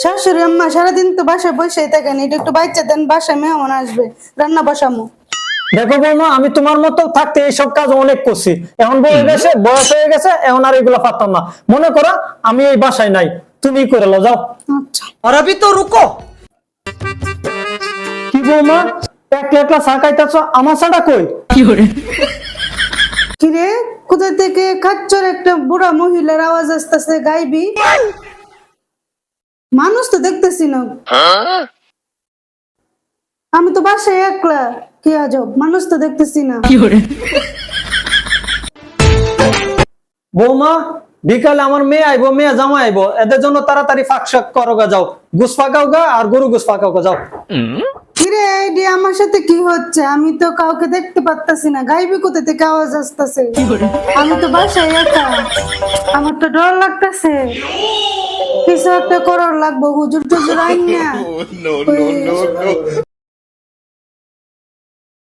শাশুড়ি আম্মা সারাদিন তো বাসায় বসেই থাকেন, এটা একটু বাচ্চা দেন, বাসায় মেহমান আসবে, রান্না বসামো। দেখো বৌমা, আমি তোমার মতো থাকতে এইসব কাজ অনেক করছি, এখন বয়স হয়ে গেছে, এখন আর এগুলো পারতাম না। মনে করো আমি এই বাসায় নাই, তুমি করে লো, যাও। আচ্ছা और अभी तो रुको। কি বৌমা, একলা একলা চা খাইতেছ, আমার চাটা কই? কিরে, কোথা থেকে খাচ্চর একটা বুড়া মহিলার আওয়াজ আসতেছে, গাইবি? মানুষ তো দেখতেছি না। আমি তো বাসায় একলা, কি আজব, মানুষ তো দেখতেছি না। বৌমা, বিকালে আমার মেয়ে আইবো, মেয়ে জামা আইবো, এদের জন্য তাড়াতাড়ি ফাঁক শাক করো গা, যাও। গুস ফাঁকাও গা, আর গরু গুস ফাঁকাও গা, যাও। কিরে, এডি আমার সাথে কি হচ্ছে? আমি তো কাউকে দেখতে পারতাছি না, গাইবি কোথা থেকে আওয়াজ আসতেছে? আমি তো বাসায় একা, আমার তো ডর লাগতেছে। কিছু একটা করার লাগবো, হুজুর টুজুর আইন না। ওই